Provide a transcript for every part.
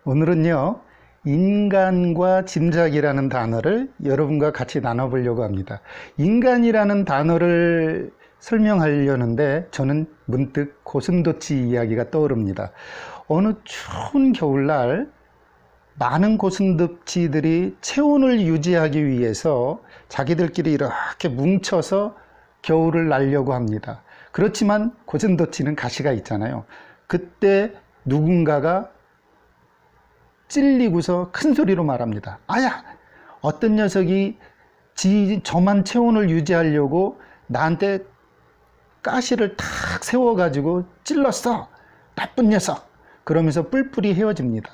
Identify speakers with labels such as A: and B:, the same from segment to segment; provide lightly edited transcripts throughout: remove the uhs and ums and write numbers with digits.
A: 오늘은요, 인간과 짐작이라는 단어를 여러분과 같이 나눠보려고 합니다. 인간이라는 단어를 설명하려는데 저는 문득 고슴도치 이야기가 떠오릅니다. 어느 추운 겨울날 많은 고슴도치들이 체온을 유지하기 위해서 자기들끼리 이렇게 뭉쳐서 겨울을 날려고 합니다. 그렇지만 고슴도치는 가시가 있잖아요. 그때 누군가가 찔리고서 큰 소리로 말합니다. 아야! 어떤 녀석이 저만 체온을 유지하려고 나한테 가시를 탁 세워가지고 찔렀어! 나쁜 녀석! 그러면서 뿔뿔이 헤어집니다.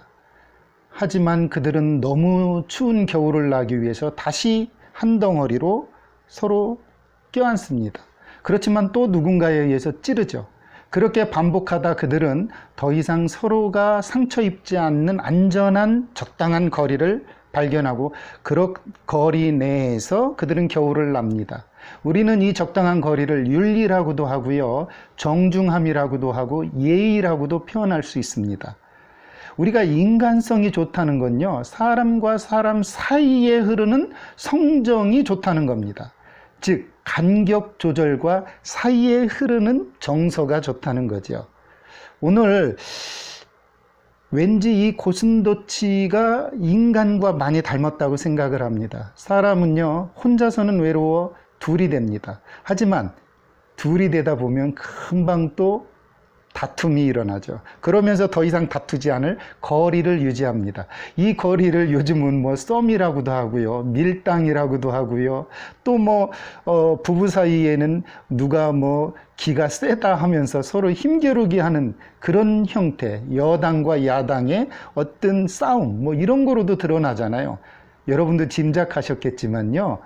A: 하지만 그들은 너무 추운 겨울을 나기 위해서 다시 한 덩어리로 서로 껴안습니다. 그렇지만 또 누군가에 의해서 찌르죠. 그렇게 반복하다 그들은 더 이상 서로가 상처 입지 않는 안전한 적당한 거리를 발견하고 그 거리 내에서 그들은 겨울을 납니다. 우리는 이 적당한 거리를 윤리라고도 하고요, 정중함이라고도 하고 예의라고도 표현할 수 있습니다. 우리가 인간성이 좋다는 건요, 사람과 사람 사이에 흐르는 성정이 좋다는 겁니다. 즉 간격 조절과 사이에 흐르는 정서가 좋다는 거죠. 오늘 왠지 이 고슴도치가 인간과 많이 닮았다고 생각을 합니다. 사람은요, 혼자서는 외로워 둘이 됩니다. 하지만 둘이 되다 보면 금방 또 다툼이 일어나죠. 그러면서 더 이상 다투지 않을 거리를 유지합니다. 이 거리를 요즘은 뭐 썸이라고도 하고요, 밀당이라고도 하고요, 또 부부 사이에는 누가 기가 세다 하면서 서로 힘겨루기 하는 그런 형태, 여당과 야당의 어떤 싸움, 이런 거로도 드러나잖아요. 여러분도 짐작하셨겠지만요,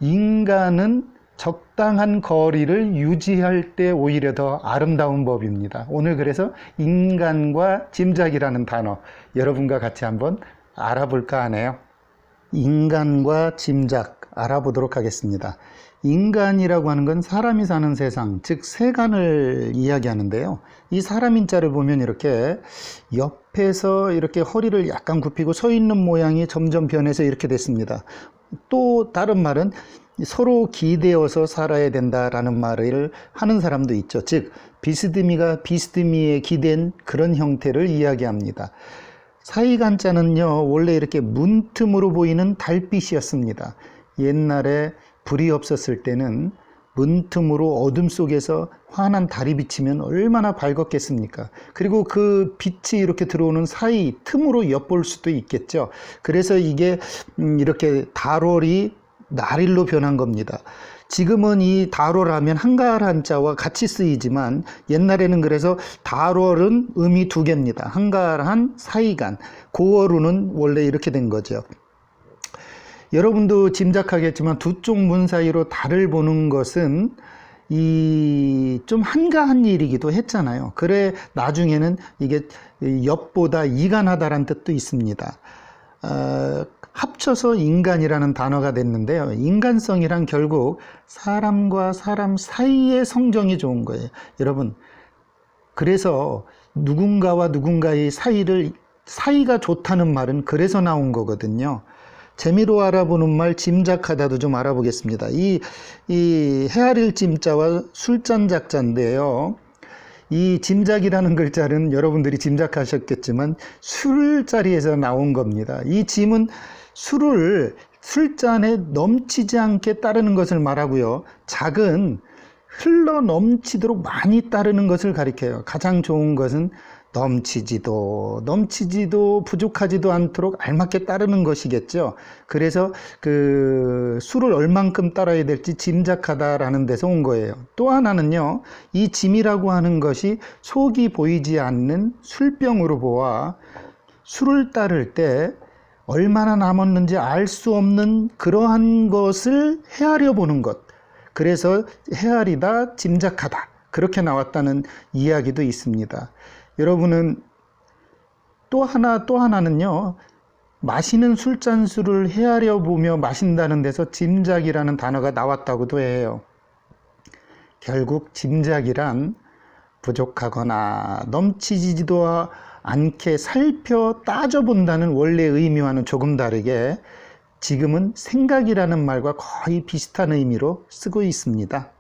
A: 인간은 적당한 거리를 유지할 때 오히려 더 아름다운 법입니다. 오늘 그래서 인간과 짐작이라는 단어 여러분과 같이 한번 알아볼까 하네요. 인간과 짐작 알아보도록 하겠습니다. 인간이라고 하는 건 사람이 사는 세상, 즉 세간을 이야기하는데요. 이 사람인자를 보면 이렇게 옆에서 이렇게 허리를 약간 굽히고 서 있는 모양이 점점 변해서 이렇게 됐습니다. 또 다른 말은 서로 기대어서 살아야 된다라는 말을 하는 사람도 있죠. 즉 비스듬히가 비스듬히에 기댄 그런 형태를 이야기합니다. 사이간자는요, 원래 이렇게 문틈으로 보이는 달빛이었습니다. 옛날에 불이 없었을 때는 문틈으로 어둠 속에서 환한 달이 비치면 얼마나 밝았겠습니까? 그리고 그 빛이 이렇게 들어오는 사이 틈으로 엿볼 수도 있겠죠. 그래서 이게 이렇게 달월이 날일로 변한 겁니다. 지금은 이 달월하면 한가할 한자와 같이 쓰이지만 옛날에는 그래서 달월은 음이 두 개입니다. 한가한, 사이간. 고월우는 원래 이렇게 된 거죠. 여러분도 짐작하겠지만 두 쪽 문 사이로 달을 보는 것은 좀 한가한 일이기도 했잖아요. 그래 나중에는 이게 엿보다 이간하다라는 뜻도 있습니다. 합쳐서 인간이라는 단어가 됐는데요. 인간성이란 결국 사람과 사람 사이의 성정이 좋은 거예요. 여러분, 그래서 누군가와 누군가의 사이가 좋다는 말은 그래서 나온 거거든요. 재미로 알아보는 말 짐작하다도 좀 알아보겠습니다. 이 헤아릴 짐자와 술잔 작자인데요. 이 짐작이라는 글자는 여러분들이 짐작하셨겠지만 술자리에서 나온 겁니다. 이 짐은 술을 술잔에 넘치지 않게 따르는 것을 말하고요, 작은 흘러 넘치도록 많이 따르는 것을 가리켜요. 가장 좋은 것은 넘치지도 부족하지도 않도록 알맞게 따르는 것이겠죠. 그래서 그 술을 얼만큼 따라야 될지 짐작하다라는 데서 온 거예요. 또 하나는요, 이 짐이라고 하는 것이 속이 보이지 않는 술병으로 보아 술을 따를 때 얼마나 남았는지 알 수 없는 그러한 것을 헤아려 보는 것. 그래서 헤아리다, 짐작하다. 그렇게 나왔다는 이야기도 있습니다. 여러분은 또 하나는요, 마시는 술잔수를 헤아려 보며 마신다는 데서 짐작이라는 단어가 나왔다고도 해요. 결국 짐작이란 부족하거나 넘치지도 않게 살펴 따져본다는 원래의 의미와는 조금 다르게 지금은 생각이라는 말과 거의 비슷한 의미로 쓰고 있습니다.